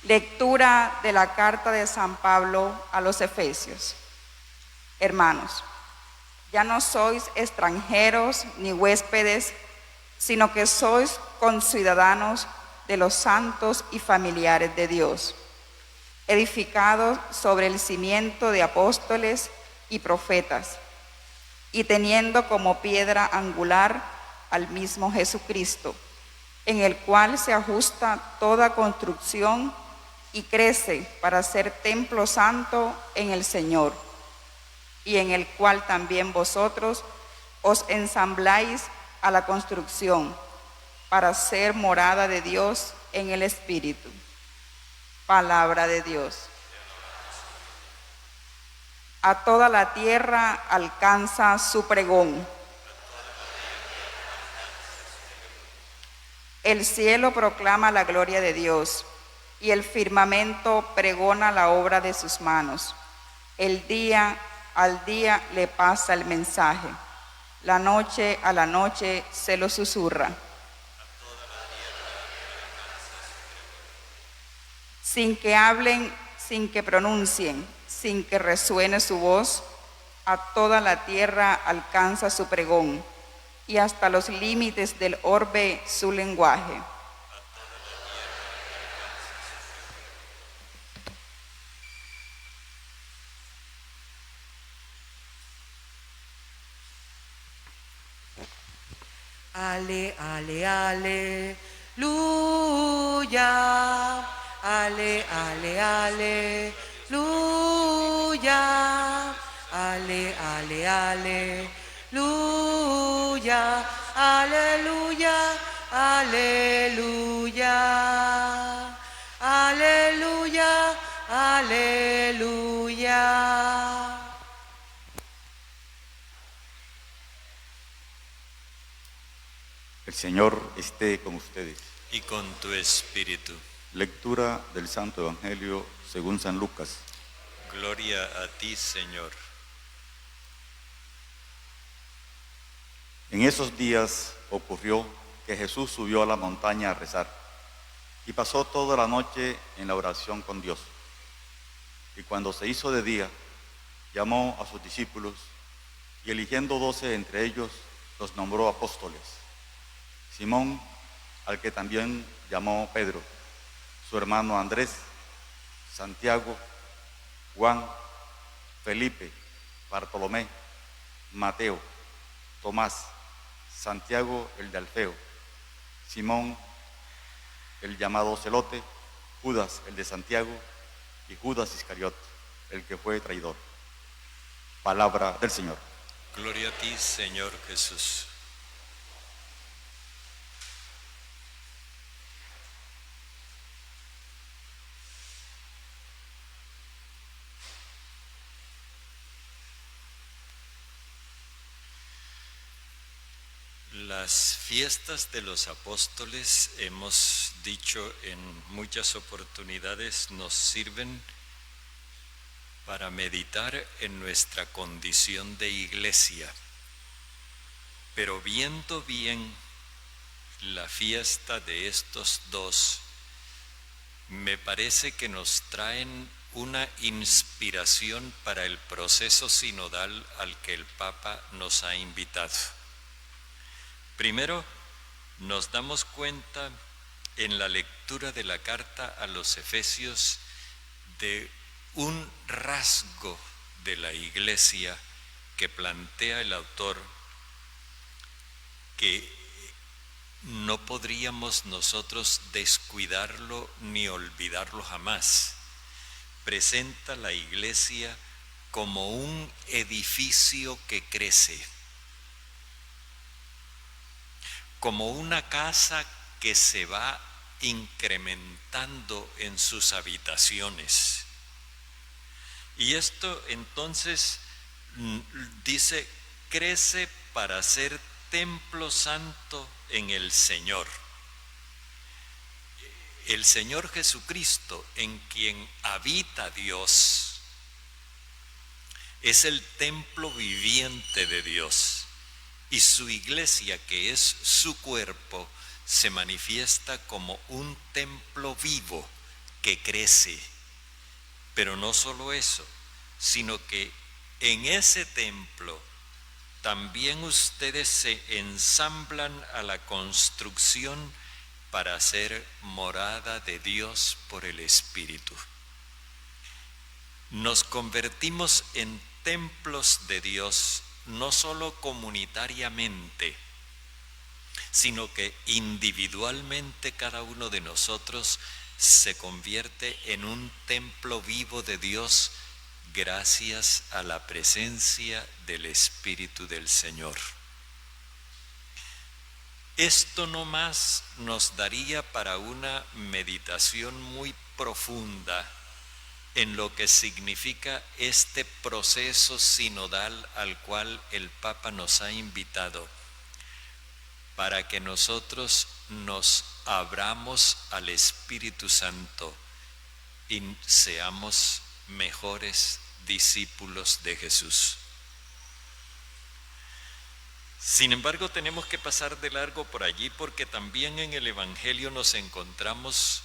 Lectura de la carta de San Pablo a los Efesios. Hermanos, ya no sois extranjeros ni huéspedes, sino que sois conciudadanos de los santos y familiares de Dios, edificados sobre el cimiento de apóstoles y profetas, y teniendo como piedra angular al mismo Jesucristo, en el cual se ajusta toda construcción y crece para ser templo santo en el Señor, y en el cual también vosotros os ensambláis a la construcción para ser morada de Dios en el Espíritu. Palabra de Dios. A toda la tierra alcanza su pregón. El cielo proclama la gloria de Dios, y el firmamento pregona la obra de sus manos. El día al día le pasa el mensaje, la noche a la noche se lo susurra. Sin que hablen, sin que pronuncien, sin que resuene su voz, a toda la tierra alcanza su pregón, y hasta los límites del orbe su lenguaje. Ale, ale, aleluya. Ale, ale, aleluya. Ale, ale, aleluya. Aleluya, aleluya. Aleluya, aleluya. El Señor esté con ustedes. Y con tu espíritu. Lectura del Santo Evangelio según San Lucas. Gloria a ti, Señor. En esos días ocurrió que Jesús subió a la montaña a rezar y pasó toda la noche en la oración con Dios. Y cuando se hizo de día, llamó a sus discípulos y eligiendo 12 entre ellos, los nombró apóstoles. Simón, al que también llamó Pedro, su hermano Andrés, Santiago, Juan, Felipe, Bartolomé, Mateo, Tomás, Santiago el de Alfeo, Simón el llamado Celote, Judas el de Santiago y Judas Iscariote, el que fue traidor. Palabra del Señor. Gloria a ti, Señor Jesús. Las fiestas de los apóstoles, hemos dicho en muchas oportunidades, nos sirven para meditar en nuestra condición de iglesia. Pero viendo bien la fiesta de estos dos, me parece que nos traen una inspiración para el proceso sinodal al que el Papa nos ha invitado. Primero, nos damos cuenta en la lectura de la carta a los Efesios de un rasgo de la Iglesia que plantea el autor, que no podríamos nosotros descuidarlo ni olvidarlo jamás. Presenta la Iglesia como un edificio que crece, como una casa que se va incrementando en sus habitaciones. Y esto entonces dice, crece para ser templo santo en el Señor. El Señor Jesucristo, en quien habita Dios, es el templo viviente de Dios. Y su iglesia, que es su cuerpo, se manifiesta como un templo vivo que crece. Pero no solo eso, sino que en ese templo también ustedes se ensamblan a la construcción para ser morada de Dios por el Espíritu. Nos convertimos en templos de Dios, no solo comunitariamente, sino que individualmente cada uno de nosotros se convierte en un templo vivo de Dios gracias a la presencia del Espíritu del Señor. Esto no más nos daría para una meditación muy profunda en lo que significa este proceso sinodal al cual el Papa nos ha invitado, para que nosotros nos abramos al Espíritu Santo y seamos mejores discípulos de Jesús. Sin embargo, tenemos que pasar de largo por allí porque también en el Evangelio nos encontramos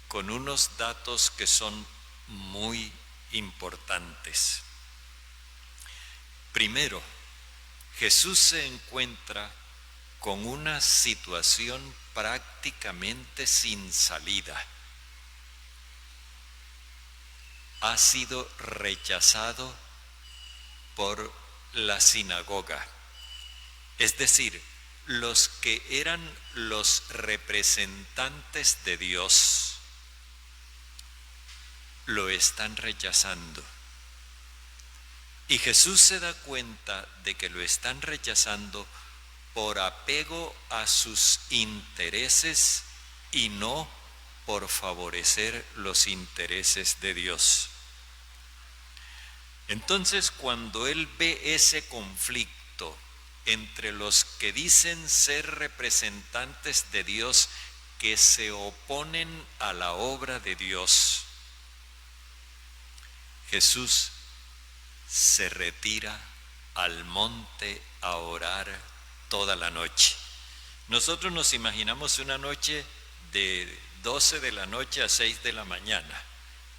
con unos datos que son muy importantes. Primero, Jesús se encuentra con una situación prácticamente sin salida. Ha sido rechazado por la sinagoga, es decir, los que eran los representantes de Dios lo están rechazando. Y Jesús se da cuenta de que lo están rechazando por apego a sus intereses y no por favorecer los intereses de Dios. Entonces, cuando Él ve ese conflicto entre los que dicen ser representantes de Dios que se oponen a la obra de Dios, Jesús se retira al monte a orar toda la noche. Nosotros nos imaginamos una noche de 12 de la noche a 6 de la mañana,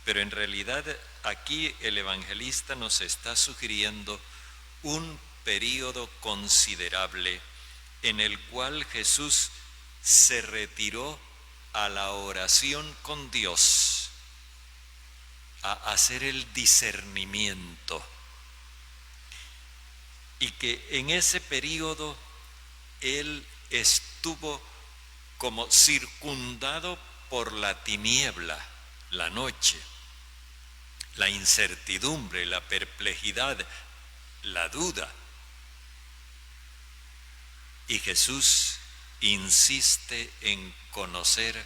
pero en realidad aquí el evangelista nos está sugiriendo un período considerable en el cual Jesús se retiró a la oración con Dios, a hacer el discernimiento, y que en ese período Él estuvo como circundado por la tiniebla, la noche, la incertidumbre, la perplejidad, la duda. Y Jesús insiste en conocer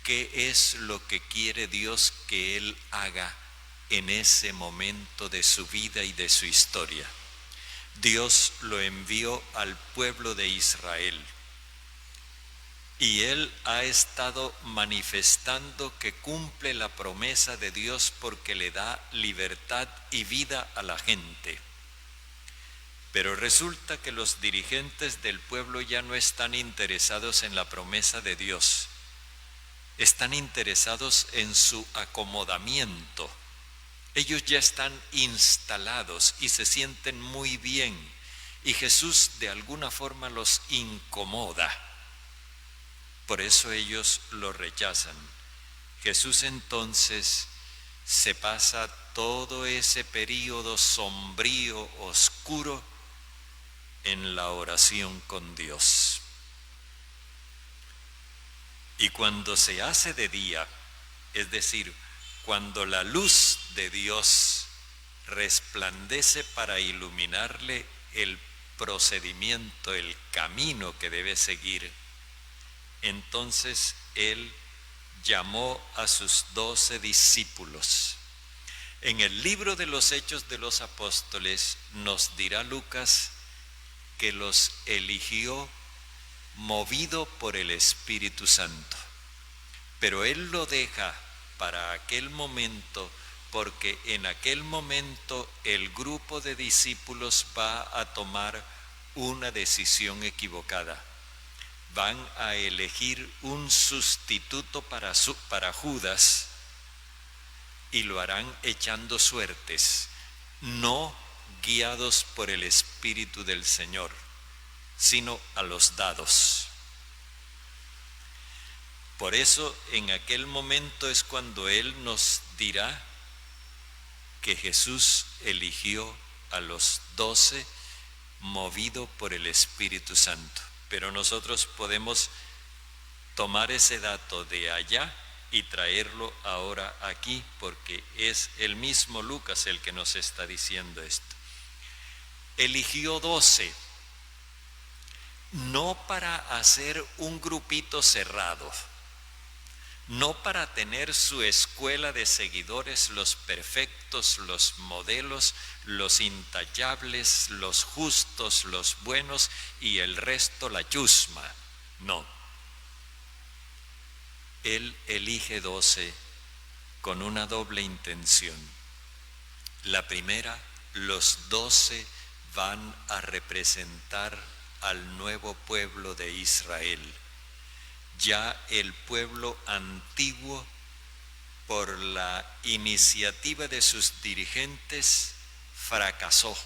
qué es lo que quiere Dios que Él haga en ese momento de su vida y de su historia. Dios lo envió al pueblo de Israel y Él ha estado manifestando que cumple la promesa de Dios porque le da libertad y vida a la gente. Pero resulta que los dirigentes del pueblo ya no están interesados en la promesa de Dios, están interesados en su acomodamiento. Ellos ya están instalados y se sienten muy bien, y Jesús de alguna forma los incomoda. Por eso ellos lo rechazan. Jesús entonces se pasa todo ese período sombrío, oscuro, en la oración con Dios. Y cuando se hace de día, es decir, cuando la luz de Dios resplandece para iluminarle el procedimiento, el camino que debe seguir, entonces Él llamó a sus 12 discípulos. En el libro de los Hechos de los Apóstoles nos dirá Lucas que los eligió movido por el Espíritu Santo, pero Él lo deja para aquel momento, porque en aquel momento el grupo de discípulos va a tomar una decisión equivocada. van a elegir un sustituto para Judas y lo harán echando suertes, no guiados por el Espíritu del Señor, sino a los dados. Por eso en aquel momento es cuando Él nos dirá que Jesús eligió a los 12 movido por el Espíritu Santo. Pero nosotros podemos tomar ese dato de allá y traerlo ahora aquí, porque es el mismo Lucas el que nos está diciendo esto. Eligió 12, no para hacer un grupito cerrado, no para tener su escuela de seguidores, los perfectos, los modelos, los intachables, los justos, los buenos y el resto la chusma. No. Él elige 12 con una doble intención. La primera, los 12 van a representar al nuevo pueblo de Israel. Ya el pueblo antiguo, por la iniciativa de sus dirigentes, fracasó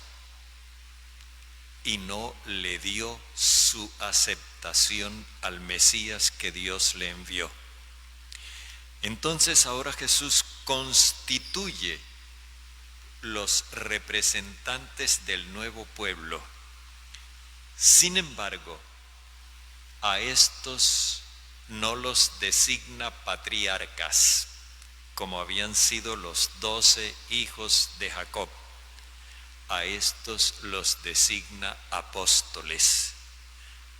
y no le dio su aceptación al Mesías que Dios le envió. Entonces ahora Jesús constituye los representantes del nuevo pueblo. Sin embargo, a estos no los designa patriarcas, como habían sido los 12 hijos de Jacob. A estos los designa apóstoles.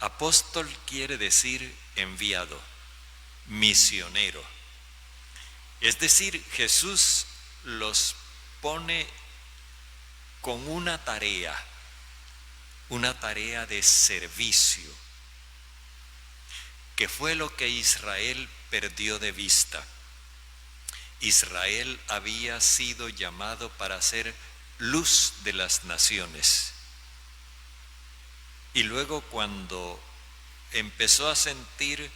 Apóstol quiere decir enviado, misionero. Es decir, Jesús los pone con una tarea de servicio, que fue lo que Israel perdió de vista. Israel había sido llamado para ser luz de las naciones. Y luego cuando empezó a sentir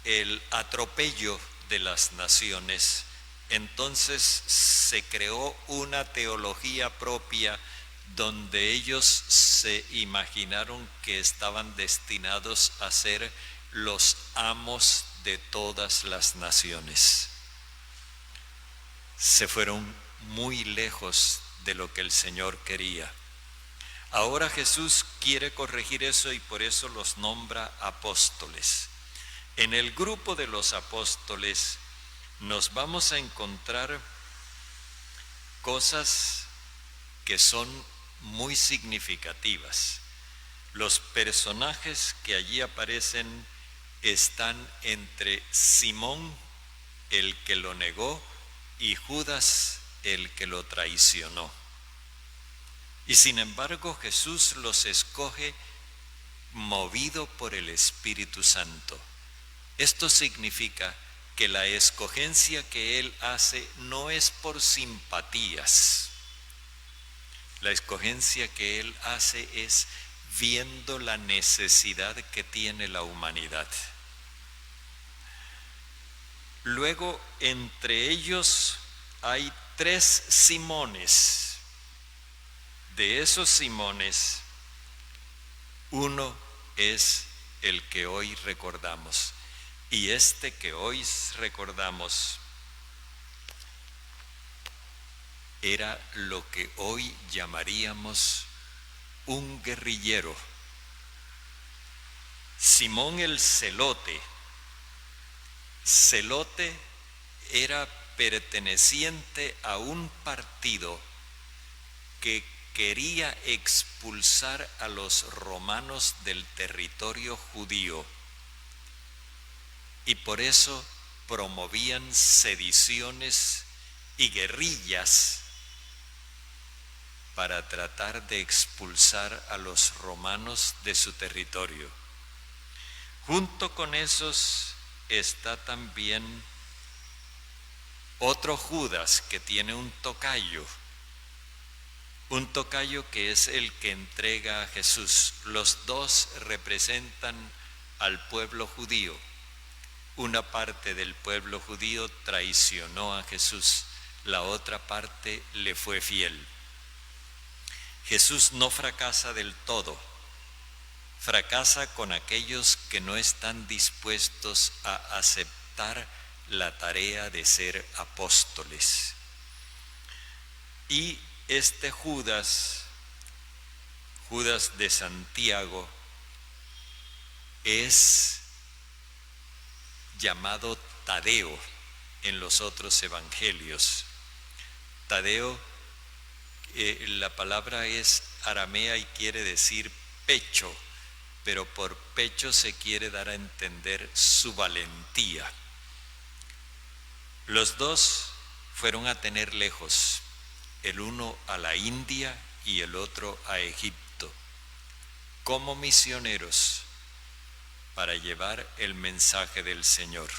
el atropello de las naciones, entonces se creó una teología propia donde ellos se imaginaron que estaban destinados a ser los amos de todas las naciones. Se fueron muy lejos de lo que el Señor quería. Ahora Jesús quiere corregir eso y por eso los nombra apóstoles. En el grupo de los apóstoles nos vamos a encontrar cosas que son muy significativas. Los personajes que allí aparecen están entre Simón, el que lo negó, y Judas, el que lo traicionó. Y sin embargo Jesús los escoge movido por el Espíritu Santo. Esto significa que la escogencia que Él hace no es por simpatías. La escogencia que Él hace es viendo la necesidad que tiene la humanidad. Luego, entre ellos hay 3 Simones. De esos Simones, uno es el que hoy recordamos. Y este que hoy recordamos era lo que hoy llamaríamos un guerrillero. Simón el Celote. Celote era perteneciente a un partido que quería expulsar a los romanos del territorio judío y por eso promovían sediciones y guerrillas para tratar de expulsar a los romanos de su territorio. Junto con esos está también otro Judas que tiene un tocayo que es el que entrega a Jesús. Los dos representan al pueblo judío. Una parte del pueblo judío traicionó a Jesús, la otra parte le fue fiel. Jesús no fracasa del todo, fracasa con aquellos que no están dispuestos a aceptar la tarea de ser apóstoles. Y este Judas de Santiago, es llamado Tadeo en los otros evangelios. Tadeo, la palabra es aramea y quiere decir pecho, pero por pecho se quiere dar a entender su valentía. Los dos fueron a tener lejos, el uno a la India y el otro a Egipto, como misioneros para llevar el mensaje del Señor.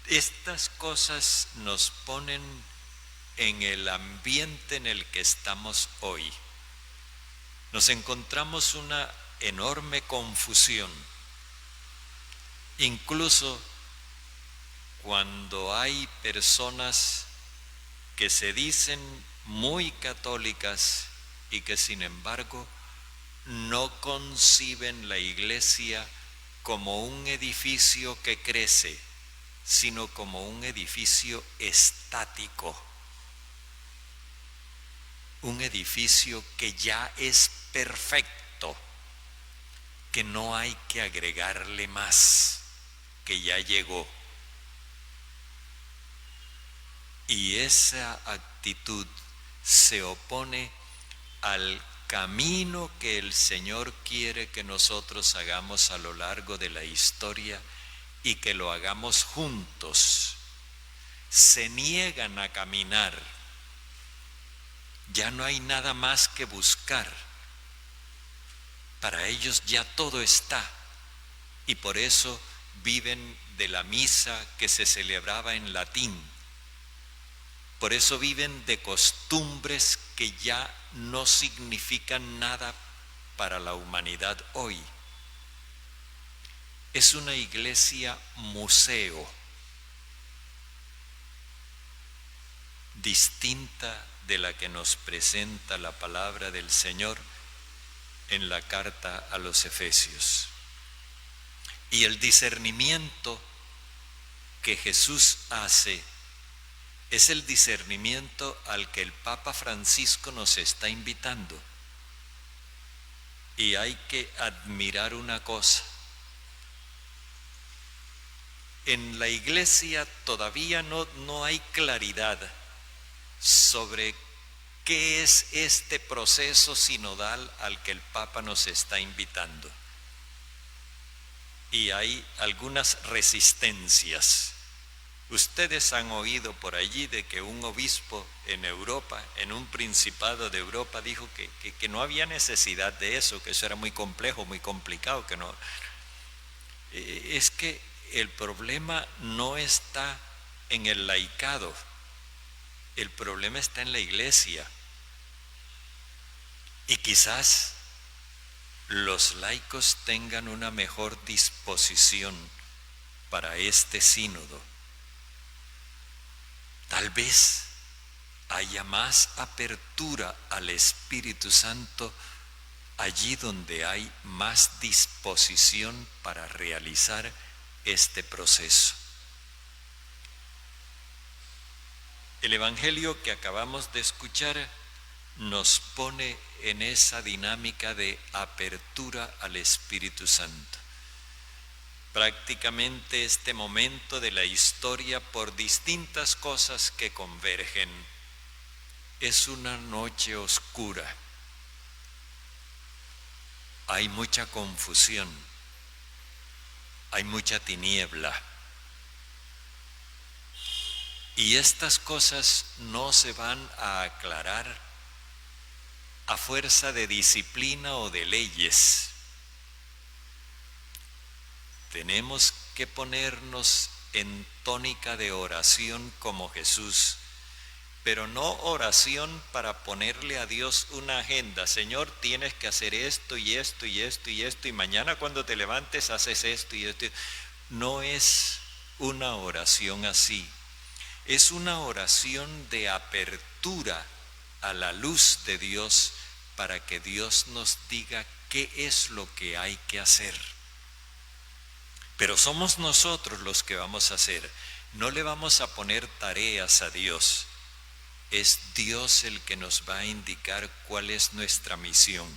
Estas cosas nos ponen en el ambiente en el que estamos hoy. Nos encontramos una enorme confusión, incluso cuando hay personas que se dicen muy católicas y que sin embargo no conciben la iglesia como un edificio que crece, sino como un edificio estático, un edificio que ya es perfecto, que no hay que agregarle más, que ya llegó. Y esa actitud se opone al camino que el Señor quiere que nosotros hagamos a lo largo de la historia y que lo hagamos juntos. Se niegan a caminar. Ya no hay nada más que buscar. Para ellos ya todo está. Y por eso viven de la misa que se celebraba en latín. Por eso viven de costumbres que ya no significan nada para la humanidad hoy. Es una iglesia museo, distinta de la que nos presenta la palabra del Señor en la carta a los Efesios. Y el discernimiento que Jesús hace es el discernimiento al que el Papa Francisco nos está invitando. Y hay que admirar una cosa. En la iglesia todavía no hay claridad sobre qué es este proceso sinodal al que el Papa nos está invitando. Y hay algunas resistencias. Ustedes han oído por allí de que un obispo en Europa, en un principado de Europa, dijo que no había necesidad de eso, que eso era muy complejo, muy complicado, que no. Es que el problema no está en el laicado, el problema está en la iglesia. Y quizás los laicos tengan una mejor disposición para este sínodo. Tal vez haya más apertura al Espíritu Santo allí donde hay más disposición para realizar este proceso. El Evangelio que acabamos de escuchar nos pone en esa dinámica de apertura al Espíritu Santo. Prácticamente este momento de la historia, por distintas cosas que convergen, es una noche oscura. Hay mucha confusión, hay mucha tiniebla. Y estas cosas no se van a aclarar a fuerza de disciplina o de leyes. Tenemos que ponernos en tónica de oración como Jesús, pero no oración para ponerle a Dios una agenda. Señor, tienes que hacer esto y esto y esto y esto, y mañana cuando te levantes haces esto y esto. No es una oración así. Es una oración de apertura a la luz de Dios para que Dios nos diga qué es lo que hay que hacer. Pero somos nosotros los que vamos a hacer. No le vamos a poner tareas a Dios. Es Dios el que nos va a indicar cuál es nuestra misión.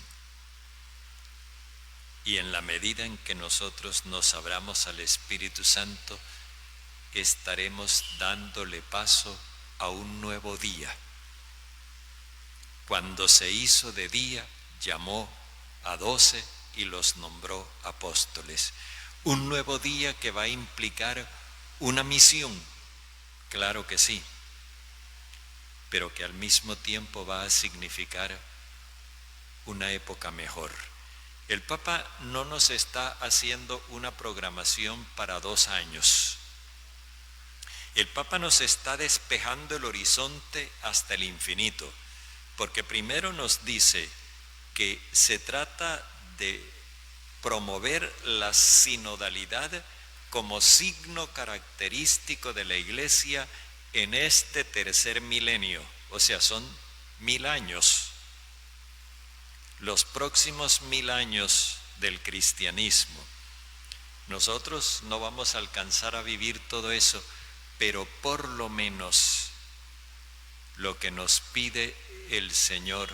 Y en la medida en que nosotros nos abramos al Espíritu Santo, estaremos dándole paso a un nuevo día. Cuando se hizo de día, llamó a 12 y los nombró apóstoles. Un nuevo día que va a implicar una misión, claro que sí, pero que al mismo tiempo va a significar una época mejor. El Papa no nos está haciendo una programación para 2 años. El Papa nos está despejando el horizonte hasta el infinito, porque primero nos dice que se trata de promover la sinodalidad como signo característico de la Iglesia en este tercer milenio, o sea, son 1000 años. Los próximos 1000 años del cristianismo. Nosotros no vamos a alcanzar a vivir todo eso, pero por lo menos lo que nos pide el Señor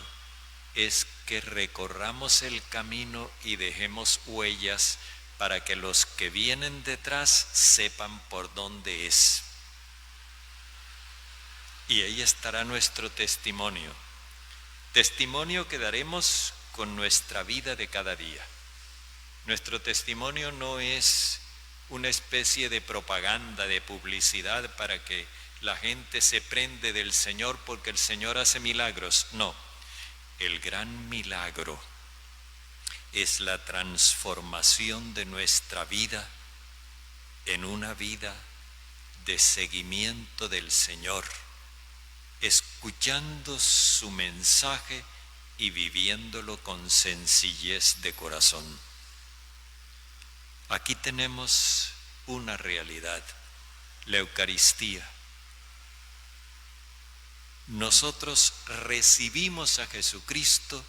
es que recorramos el camino y dejemos huellas para que los que vienen detrás sepan por dónde es. Y ahí estará nuestro testimonio. Testimonio que daremos con nuestra vida de cada día. Nuestro testimonio no es una especie de propaganda, de publicidad para que la gente se prende del Señor porque el Señor hace milagros. No, el gran milagro es la transformación de nuestra vida en una vida de seguimiento del Señor, escuchando su mensaje y viviéndolo con sencillez de corazón. Aquí tenemos una realidad, la Eucaristía. Nosotros recibimos a Jesucristo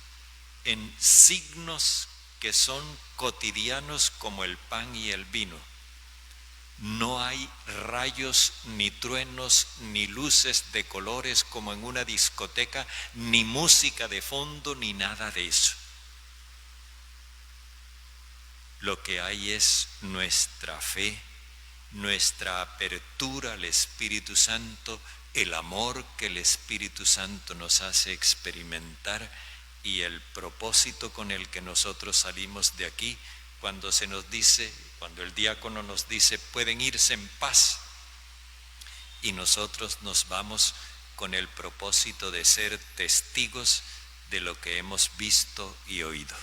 en signos que son cotidianos como el pan y el vino. No hay rayos, ni truenos, ni luces de colores como en una discoteca, ni música de fondo, ni nada de eso. Lo que hay es nuestra fe, nuestra apertura al Espíritu Santo, el amor que el Espíritu Santo nos hace experimentar y el propósito con el que nosotros salimos de aquí cuando se nos dice, cuando el diácono nos dice, pueden irse en paz, y nosotros nos vamos con el propósito de ser testigos de lo que hemos visto y oído.